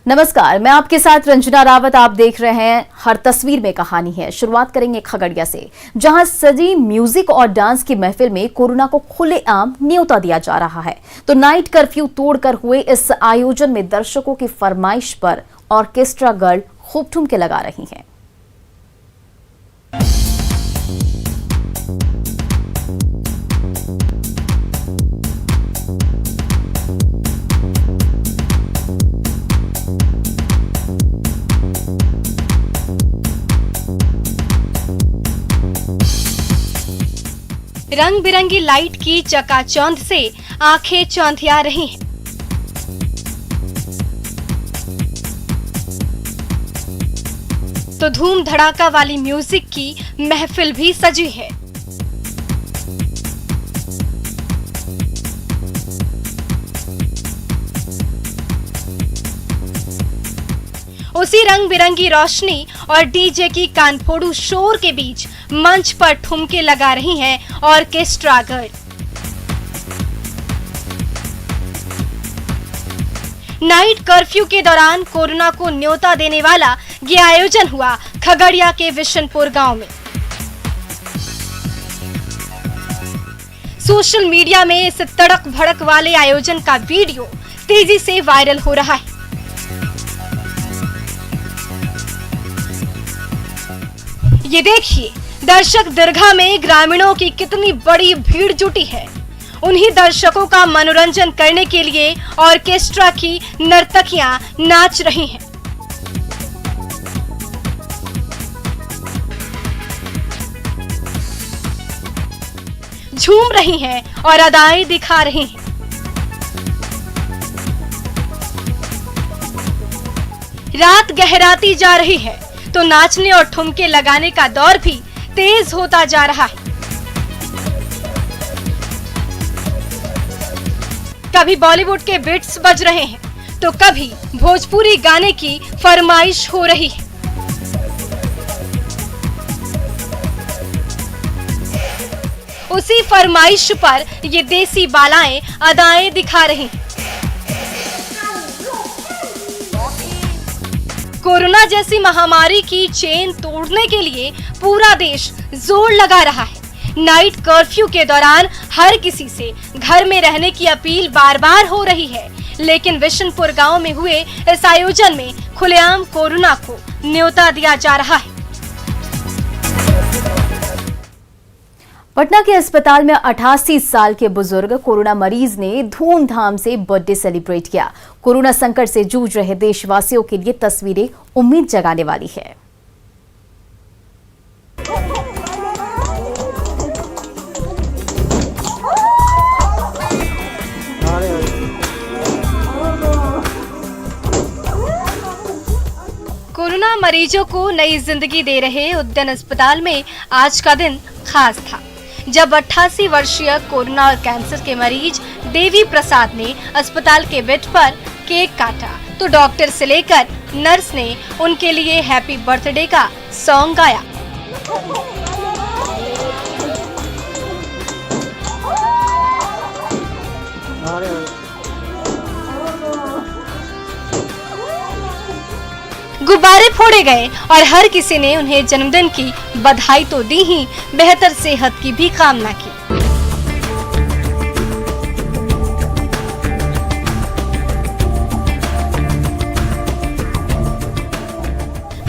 नमस्कार, मैं आपके साथ रंजना रावत। आप देख रहे हैं हर तस्वीर में कहानी है। शुरुआत करेंगे खगड़िया से, जहां सजी म्यूजिक और डांस की महफिल में कोरोना को खुलेआम न्योता दिया जा रहा है। तो नाइट कर्फ्यू तोड़कर हुए इस आयोजन में दर्शकों की फरमाइश पर ऑर्केस्ट्रा गर्ल खूब ठुमके लगा रही हैं। रंग बिरंगी लाइट की चकाचौंध से आंखें चौंधिया रही हैं। तो धूम धड़ाका वाली म्यूजिक की महफिल भी सजी है। उसी रंग बिरंगी रोशनी और डीजे की कानफोड़ू शोर के बीच मंच पर ठुमके लगा रही हैं ऑर्केस्ट्रा गर्ल। नाइट कर्फ्यू के दौरान कोरोना को न्योता देने वाला ये आयोजन हुआ खगड़िया के विशनपुर गांव में। सोशल मीडिया में इस तड़क भड़क वाले आयोजन का वीडियो तेजी से वायरल हो रहा है। ये देखिए, दर्शक दीर्घा में ग्रामीणों की कितनी बड़ी भीड़ जुटी है। उन्हीं दर्शकों का मनोरंजन करने के लिए ऑर्केस्ट्रा की नर्तकियां नाच रही हैं। झूम रही हैं और अदाएं दिखा रही हैं। रात गहराती जा रही है तो नाचने और ठुमके लगाने का दौर भी तेज होता जा रहा है। कभी बॉलीवुड के बीट्स बज रहे हैं तो कभी भोजपुरी गाने की फरमाइश हो रही है। उसी फरमाइश पर ये देसी बालाएं अदाएं दिखा रही हैं। कोरोना जैसी महामारी की चेन तोड़ने के लिए पूरा देश जोर लगा रहा है। नाइट कर्फ्यू के दौरान हर किसी से घर में रहने की अपील बार बार हो रही है, लेकिन विशनपुर गांव में हुए इस आयोजन में खुलेआम कोरोना को न्योता दिया जा रहा है। पटना के अस्पताल में 88 साल के बुजुर्ग कोरोना मरीज ने धूमधाम से बर्थडे सेलिब्रेट किया। कोरोना संकट से जूझ रहे देशवासियों के लिए तस्वीरें उम्मीद जगाने वाली है। कोरोना मरीजों को नई जिंदगी दे रहे उद्यान अस्पताल में आज का दिन खास था, जब 88 वर्षीय कोरोना और कैंसर के मरीज देवी प्रसाद ने अस्पताल के बेड पर केक काटा तो डॉक्टर से लेकर नर्स ने उनके लिए हैप्पी बर्थडे का सॉन्ग गाया। गुब्बारे फोड़े गए और हर किसी ने उन्हें जन्मदिन की बधाई तो दी ही, बेहतर सेहत की भी कामना की।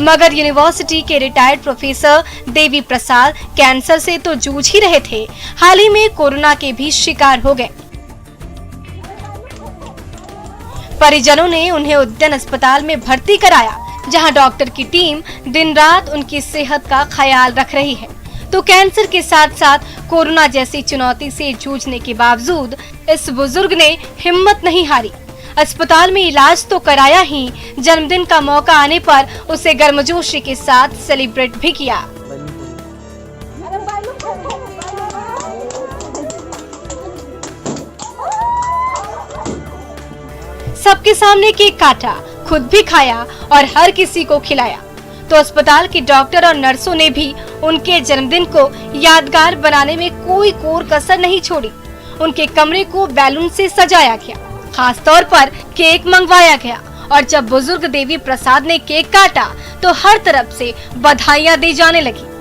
मगध यूनिवर्सिटी के retired professor Devi Prasad cancer से तो जूझ ही रहे थे, हाल ही में कोरोना के भी शिकार हो गए। परिजनों ने उन्हें उद्यान अस्पताल में भर्ती कराया, जहां डॉक्टर की टीम दिन रात उनकी सेहत का ख्याल रख रही है। तो कैंसर के साथ साथ कोरोना जैसी चुनौती से जूझने के बावजूद इस बुजुर्ग ने हिम्मत नहीं हारी। अस्पताल में इलाज तो कराया ही, जन्मदिन का मौका आने पर उसे गर्मजोशी के साथ सेलिब्रेट भी किया। सबके सामने केक काटा, खुद भी खाया और हर किसी को खिलाया। तो अस्पताल के डॉक्टर और नर्सों ने भी उनके जन्मदिन को यादगार बनाने में कोई कोर कसर नहीं छोड़ी। उनके कमरे को बैलून से सजाया गया, खास तौर पर केक मंगवाया गया और जब बुजुर्ग देवी प्रसाद ने केक काटा तो हर तरफ से बधाइयां दी जाने लगी।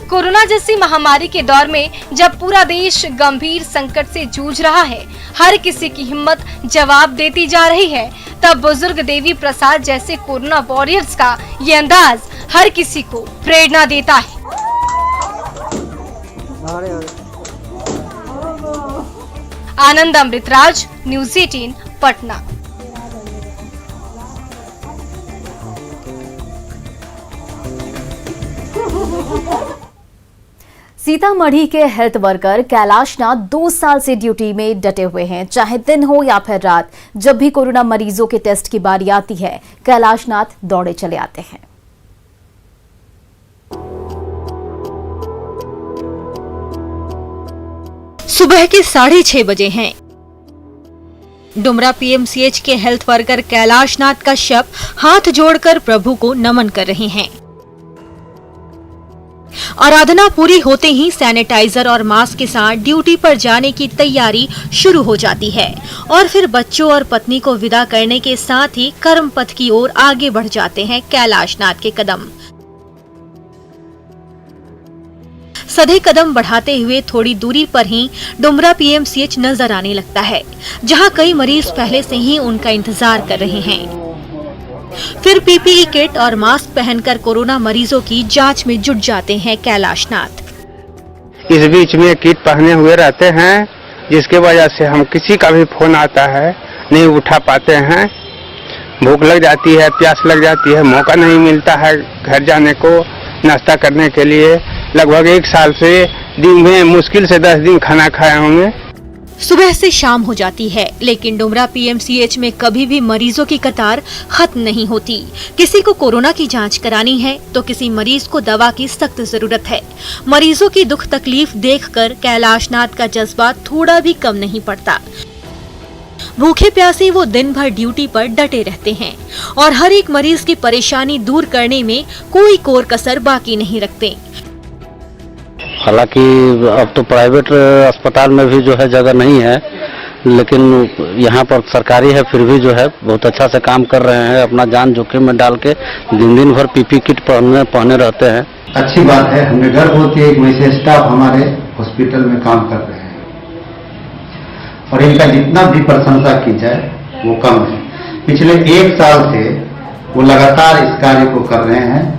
कोरोना जैसी महामारी के दौर में जब पूरा देश गंभीर संकट से जूझ रहा है, हर किसी की हिम्मत जवाब देती जा रही है, तब बुजुर्ग देवी प्रसाद जैसे कोरोना वॉरियर्स का ये अंदाज हर किसी को प्रेरणा देता है। आनंद अमृतराज, न्यूज़ 18 पटना। सीतामढ़ी के हेल्थ वर्कर कैलाशनाथ 2 साल से ड्यूटी में डटे हुए हैं। चाहे दिन हो या फिर रात, जब भी कोरोना मरीजों के टेस्ट की बारी आती है, कैलाशनाथ दौड़े चले आते हैं। सुबह के 6:30 बजे हैं। डुमरा पीएमसीएच के हेल्थ वर्कर कैलाशनाथ का शव हाथ जोड़कर प्रभु को नमन कर रहे हैं। आराधना पूरी होते ही सैनिटाइजर और मास्क के साथ ड्यूटी पर जाने की तैयारी शुरू हो जाती है और फिर बच्चों और पत्नी को विदा करने के साथ ही कर्म पथ की ओर आगे बढ़ जाते हैं कैलाशनाथ के कदम। सधे कदम बढ़ाते हुए थोड़ी दूरी पर ही डुमरा पीएमसीएच नजर आने लगता है, जहां कई मरीज पहले से ही उनका इंतजार कर रहे हैं। फिर पीपीई किट और मास्क पहनकर कोरोना मरीजों की जांच में जुट जाते हैं कैलाशनाथ। इस बीच में किट पहने हुए रहते हैं, जिसके वजह से हम किसी का भी फोन आता है नहीं उठा पाते हैं। भूख लग जाती है, प्यास लग जाती है, मौका नहीं मिलता है घर जाने को, नाश्ता करने के लिए। लगभग 1 साल से दिन में मुश्किल से 10 दिन खाना खाए होंगे। सुबह से शाम हो जाती है, लेकिन डुमरा पीएमसीएच में कभी भी मरीजों की कतार खत्म नहीं होती। किसी को कोरोना की जांच करानी है तो किसी मरीज को दवा की सख्त जरूरत है। मरीजों की दुख तकलीफ देखकर कैलाशनाथ का जज्बा थोड़ा भी कम नहीं पड़ता। भूखे प्यासे वो दिन भर ड्यूटी पर डटे रहते हैं और हर एक मरीज की परेशानी दूर करने में कोई कोर कसर बाकी नहीं रखते। हालांकि अब तो प्राइवेट अस्पताल में भी जो है जगह नहीं है, लेकिन यहाँ पर सरकारी है, फिर भी जो है बहुत अच्छा से काम कर रहे हैं। अपना जान जोखिम में डाल के दिन भर पीपी किट पहने रहते हैं। अच्छी बात है, हमें गर्व होती है कि वैसे स्टाफ हमारे हॉस्पिटल में काम कर रहे हैं और इनका जितना भी प्रशंसा की जाए वो कम है। पिछले 1 साल से वो लगातार इस कार्य को कर रहे हैं।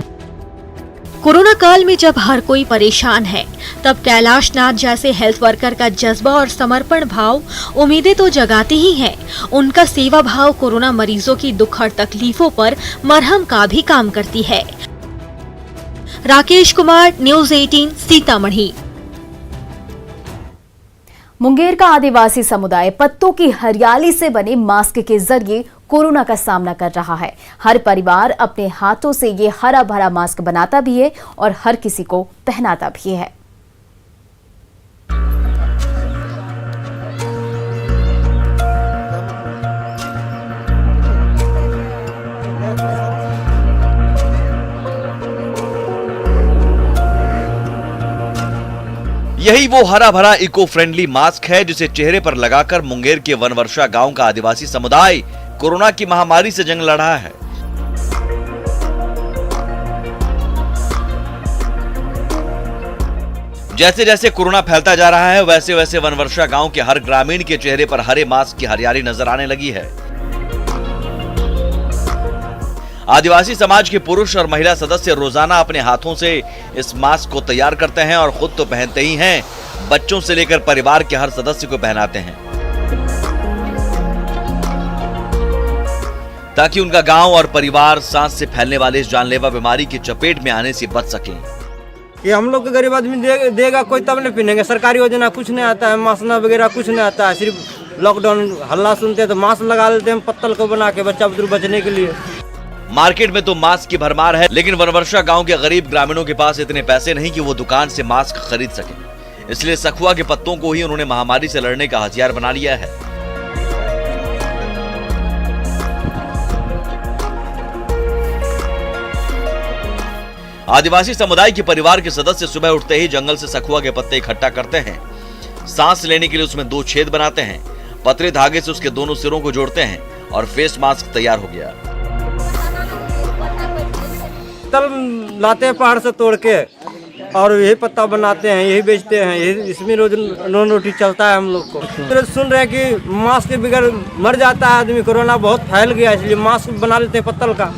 कोरोना काल में जब हर कोई परेशान है, तब कैलाशनाथ जैसे हेल्थ वर्कर का जज्बा और समर्पण भाव उम्मीदें तो जगाते ही है। उनका सेवा भाव कोरोना मरीजों की दुख और तकलीफों पर मरहम का भी काम करती है। राकेश कुमार, न्यूज़ 18 सीतामढ़ी। मुंगेर का आदिवासी समुदाय पत्तों की हरियाली से बने मास्क के जरिए कोरोना का सामना कर रहा है। हर परिवार अपने हाथों से ये हरा भरा मास्क बनाता भी है और हर किसी को पहनाता भी है। यही वो हरा भरा इको फ्रेंडली मास्क है जिसे चेहरे पर लगाकर मुंगेर के वनवर्षा गांव का आदिवासी समुदाय कोरोना की महामारी से जंग लड़ रहा है। जैसे जैसे कोरोना फैलता जा रहा है, वैसे वैसे वनवर्षा गांव के हर ग्रामीण के चेहरे पर हरे मास्क की हरियाली नजर आने लगी है। आदिवासी समाज के पुरुष और महिला सदस्य रोजाना अपने हाथों से इस मास्क को तैयार करते हैं और खुद तो पहनते ही हैं, बच्चों से लेकर परिवार के हर सदस्य को पहनाते हैं ताकि उनका गांव और परिवार सांस से फैलने वाले इस जानलेवा बीमारी की चपेट में आने से बच सके। ये हम लोग के गरीब आदमी देगा कोई तब नहीं पहनेंगे। सरकारी योजना कुछ नहीं आता है, मास्क वगैरह कुछ नहीं आता है। सिर्फ लॉकडाउन हल्ला सुनते हैं तो मास्क लगा लेते हैं पत्तल को बना के बच्चा बुजुर्ग बचने के लिए। मार्केट में तो मास्क की भरमार है, लेकिन वनवर्षा गांव के गरीब ग्रामीणों के पास इतने पैसे नहीं कि वो दुकान से मास्क खरीद सके। इसलिए सखुआ के पत्तों को ही उन्होंने महामारी से लड़ने का हथियार बना लिया है। आदिवासी समुदाय के परिवार के सदस्य सुबह उठते ही जंगल से सखुआ के पत्ते इकट्ठा करते हैं। सांस लेने के लिए उसमें 2 छेद बनाते हैं। पतले धागे से उसके दोनों सिरों को जोड़ते हैं और फेस मास्क तैयार हो गया। तल लाते हैं पहाड़ से तोड़ के और यही पत्ता बनाते हैं, यही बेचते हैं, यही इसमें रोज नॉन रोटी चलता है हम लोग को। तो सुन रहे हैं कि मास्क के बगैर मर जाता है आदमी, कोरोना बहुत फैल गया इसलिए मास्क बना लेते हैं पत्तल का।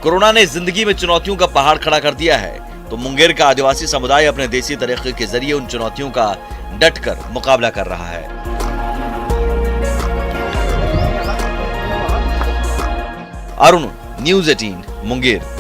कोरोना ने जिंदगी में चुनौतियों का पहाड़ खड़ा कर दिया है, तो मुंगेर का आदिवासी समुदाय अपने देसी तरीके के जरिए उन चुनौतियों का डटकर मुकाबला कर रहा है। अरुण, न्यूज़ 18 मुंगेर।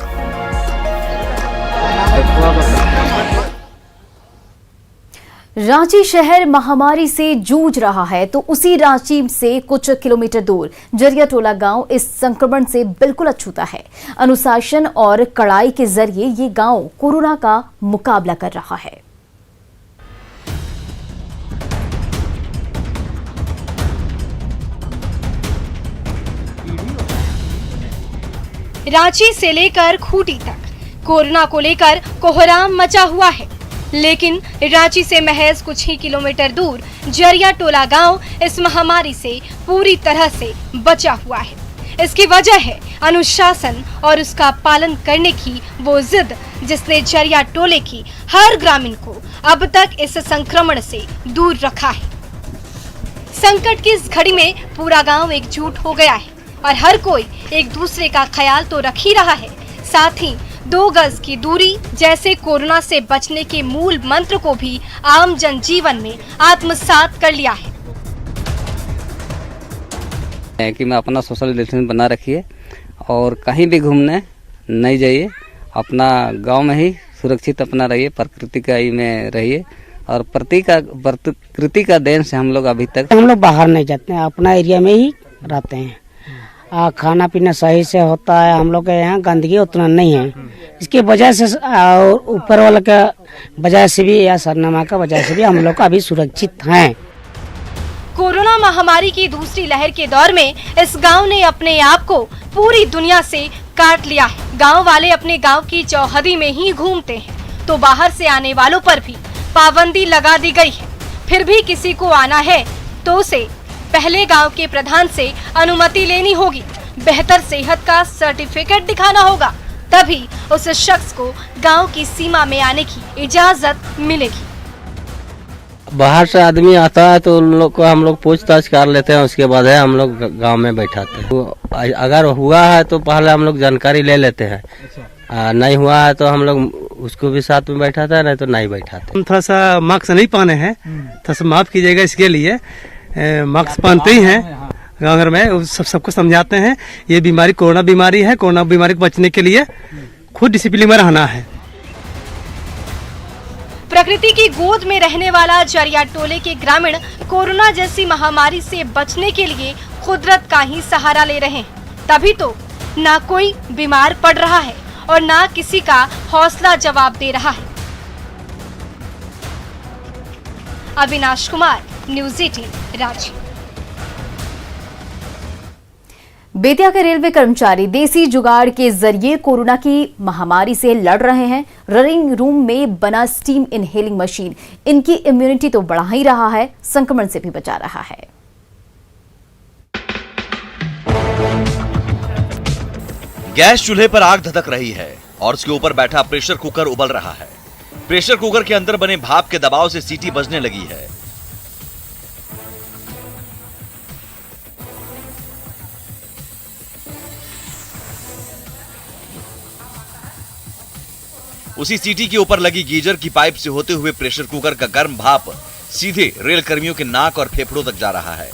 रांची शहर महामारी से जूझ रहा है तो उसी रांची से कुछ किलोमीटर दूर जरियाटोला गांव इस संक्रमण से बिल्कुल अछूता है। अनुशासन और कड़ाई के जरिए ये गांव कोरोना का मुकाबला कर रहा है। रांची से लेकर खूंटी तक कोरोना को लेकर कोहराम मचा हुआ है, लेकिन रांची से महज कुछ ही किलोमीटर दूर जरियाटोला गांव इस महामारी से पूरी तरह से बचा हुआ है। इसकी वजह है अनुशासन और उसका पालन करने की वो जिद जिसने जरियाटोले की हर ग्रामीण को अब तक इस संक्रमण से दूर रखा है। संकट की इस घड़ी में पूरा गांव एकजुट हो गया है और हर कोई एक दूसरे का ख्याल तो रख ही रहा है, साथ ही 2 गज की दूरी जैसे कोरोना से बचने के मूल मंत्र को भी आम जनजीवन में आत्मसात कर लिया है कि मैं अपना सोशल डिस्टेंस बना रखिए और कहीं भी घूमने नहीं जाइए, अपना गांव में ही सुरक्षित अपना रहिए, प्रकृति का ही में रहिए और प्रकृति का देन से हम लोग अभी तक हम लोग बाहर नहीं जाते हैं, अपना एरिया में ही रहते हैं। खाना पीना सही से होता है, हम लोग के यहाँ गंदगी उतना नहीं है। इसकी वजह से और ऊपर वाले का वजह से भी या सरनामा का वजह से भी हम लोग अभी सुरक्षित हैं। कोरोना महामारी की दूसरी लहर के दौर में इस गांव ने अपने आप को पूरी दुनिया से काट लिया है। गांव वाले अपने गांव की चौहदी में ही घूमते हैं, तो बाहर से आने वालों पर भी पाबंदी लगा दी गई है। फिर भी किसी को आना है तो उसे पहले गांव के प्रधान से अनुमति लेनी होगी, बेहतर सेहत का सर्टिफिकेट दिखाना होगा, तभी उस शख्स को गांव की सीमा में आने की इजाजत मिलेगी। बाहर से आदमी आता है तो उन लोग को हम लोग पूछताछ कर लेते हैं, उसके बाद है हम लोग गांव में बैठाते हैं। तो अगर हुआ है तो पहले हम लोग जानकारी ले लेते हैं, नहीं हुआ है तो हम लोग उसको भी साथ में बैठाते हैं, नहीं तो नहीं बैठाते। हम थोड़ा सा मास्क नहीं पहने हैं, थोड़ा सा माफ कीजिएगा, इसके लिए मास्क पहनते ही हैं गाँव घर में, सबको समझाते हैं ये बीमारी कोरोना बीमारी है, कोरोना बीमारी को बचने के लिए खुद डिसिप्लिन में रहना है। प्रकृति की गोद में रहने वाला जरियाटोले के ग्रामीण कोरोना जैसी महामारी से बचने के लिए कुदरत का ही सहारा ले रहे हैं, तभी तो ना कोई बीमार पड़ रहा है और ना किसी का हौसला जवाब दे रहा है। अविनाश कुमार, न्यूज़ 18 रांची। बेतिया के रेलवे कर्मचारी देसी जुगाड़ के जरिए कोरोना की महामारी से लड़ रहे हैं। रनिंग रूम में बना स्टीम इनहेलिंग मशीन इनकी इम्यूनिटी तो बढ़ा ही रहा है, संक्रमण से भी बचा रहा है। गैस चूल्हे पर आग धधक रही है और उसके ऊपर बैठा प्रेशर कुकर उबल रहा है। प्रेशर कुकर के अंदर बने भाप के दबाव से सीटी बजने लगी है। उसी सीटी के ऊपर लगी गीजर की पाइप से होते हुए प्रेशर कुकर का गर्म भाप सीधे रेल कर्मियों के नाक और फेफड़ों तक जा रहा है।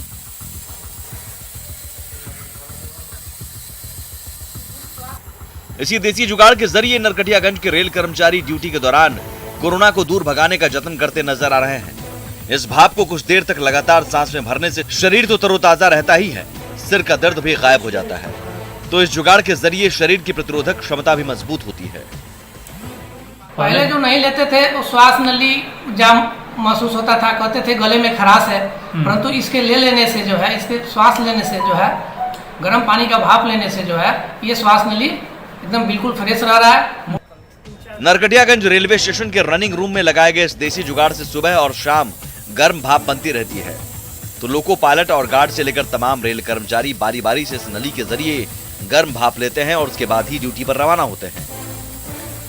इसी देसी जुगाड़ के जरिए नरकटियागंज के रेल कर्मचारी ड्यूटी के दौरान कोरोना को दूर भगाने का जतन करते नजर आ रहे हैं। इस भाप को कुछ देर तक लगातार सांस में भरने से शरीर तो तरोताजा रहता ही है, सिर का दर्द भी गायब हो जाता है। तो इस जुगाड़ के जरिए शरीर की प्रतिरोधक क्षमता भी मजबूत होती है। पहले जो नहीं लेते थे वो श्वास नली जाम महसूस होता था, कहते थे गले में खराश है, परंतु इसके ले लेने से जो है, इसके श्वास लेने से जो है, गर्म पानी का भाप लेने से जो है ये श्वास नली एकदम बिल्कुल फ्रेश रह रहा है। नरकटियागंज रेलवे स्टेशन के रनिंग रूम में लगाए गए इस देसी जुगाड़ से सुबह और शाम गर्म भाप बनती रहती है, तो लोको पायलट और गार्ड से लेकर तमाम रेल कर्मचारी बारी बारी से इस नली के जरिए गर्म भाप लेते हैं और उसके बाद ही ड्यूटी पर रवाना होते हैं।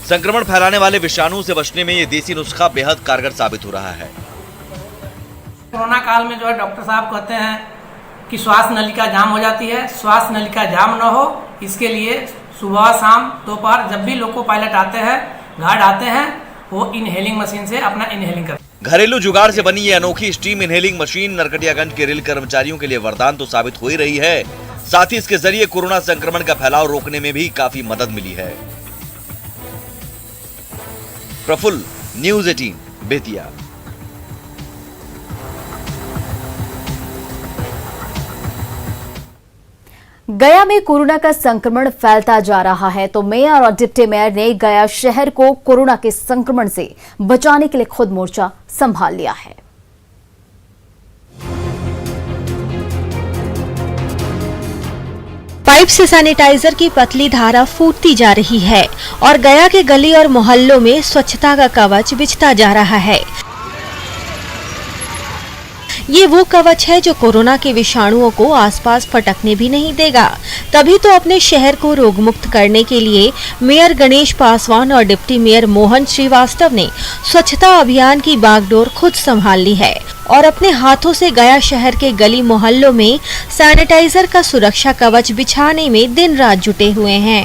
संक्रमण फैलाने वाले विषाणु से बचने में ये देसी नुस्खा बेहद कारगर साबित हो रहा है। कोरोना काल में जो है डॉक्टर साहब कहते हैं कि श्वास नलिका जाम हो जाती है, श्वास नलिका जाम न हो इसके लिए सुबह शाम दोपहर जब भी लोको पायलट आते हैं, गार्ड आते हैं, वो इनहेलिंग मशीन से अपना इनहेलिंग करते हैं। घरेलू जुगाड़ से बनी ये अनोखी स्टीम इनहेलिंग मशीन नरकटियागंज के रेल कर्मचारियों के लिए वरदान तो साबित हो ही रही है, साथ ही इसके जरिए कोरोना संक्रमण का फैलाव रोकने में भी काफी मदद मिली है। प्रफुल्ल, न्यूज़ 18, बेतिया। गया में कोरोना का संक्रमण फैलता जा रहा है, तो मेयर और डिप्टी मेयर ने गया शहर को कोरोना के संक्रमण से बचाने के लिए खुद मोर्चा संभाल लिया है। पाइप से सैनिटाइजर की पतली धारा फूटती जा रही है और गया के गली और मोहल्लों में स्वच्छता का कवच बिछता जा रहा है। ये वो कवच है जो कोरोना के विषाणुओं को आसपास फटकने भी नहीं देगा। तभी तो अपने शहर को रोगमुक्त करने के लिए मेयर गणेश पासवान और डिप्टी मेयर मोहन श्रीवास्तव ने स्वच्छता अभियान की बागडोर खुद संभाल ली है और अपने हाथों से गया शहर के गली मोहल्लों में सैनिटाइजर का सुरक्षा कवच बिछाने में दिन रात जुटे हुए हैं।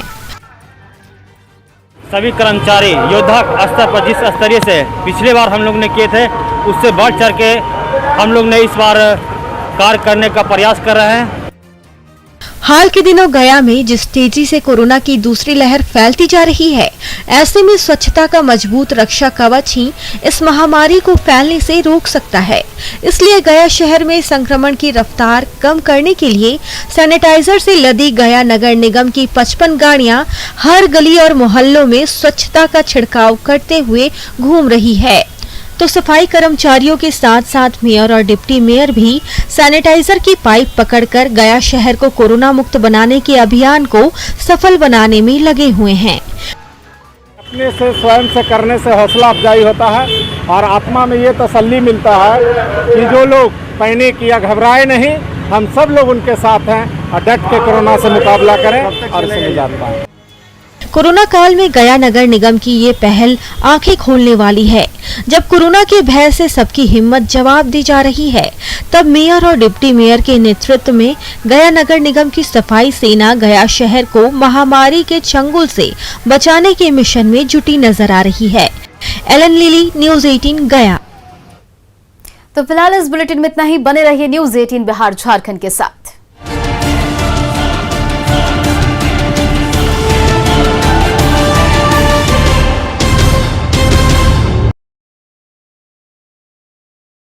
सभी कर्मचारी योद्धा स्तर पर जिस स्तरीय से पिछले बार हम लोग ने किए थे उससे बढ़ चढ़ के हम लोग ने इस बार कार्य करने का प्रयास कर रहे हैं। हाल के दिनों गया में जिस तेजी से कोरोना की दूसरी लहर फैलती जा रही है, ऐसे में स्वच्छता का मजबूत रक्षा कवच ही इस महामारी को फैलने से रोक सकता है। इसलिए गया शहर में संक्रमण की रफ्तार कम करने के लिए सैनिटाइजर से लदी गया नगर निगम की 55 गाड़ियां हर गली और मोहल्लों में स्वच्छता का छिड़काव करते हुए घूम रही है। तो सफाई कर्मचारियों के साथ साथ मेयर और डिप्टी मेयर भी सैनिटाइजर की पाइप पकड़कर गया शहर को कोरोना मुक्त बनाने के अभियान को सफल बनाने में लगे हुए हैं। अपने से स्वयं से करने से हौसला अफजाई होता है और आत्मा में ये तसल्ली मिलता है कि जो लोग पैनिक या घबराए नहीं, हम सब लोग उनके साथ हैं और डट के कोरोना से मुकाबला करें और इसे निजात पाएं। कोरोना काल में गया नगर निगम की ये पहल आंखें खोलने वाली है। जब कोरोना के भय से सबकी हिम्मत जवाब दी जा रही है, तब मेयर और डिप्टी मेयर के नेतृत्व में गया नगर निगम की सफाई सेना गया शहर को महामारी के चंगुल से बचाने के मिशन में जुटी नजर आ रही है। एलन लिली, न्यूज़ 18 गया। तो फिलहाल इस बुलेटिन में इतना ही। बने रहिए न्यूज़ 18 बिहार झारखंड के साथ।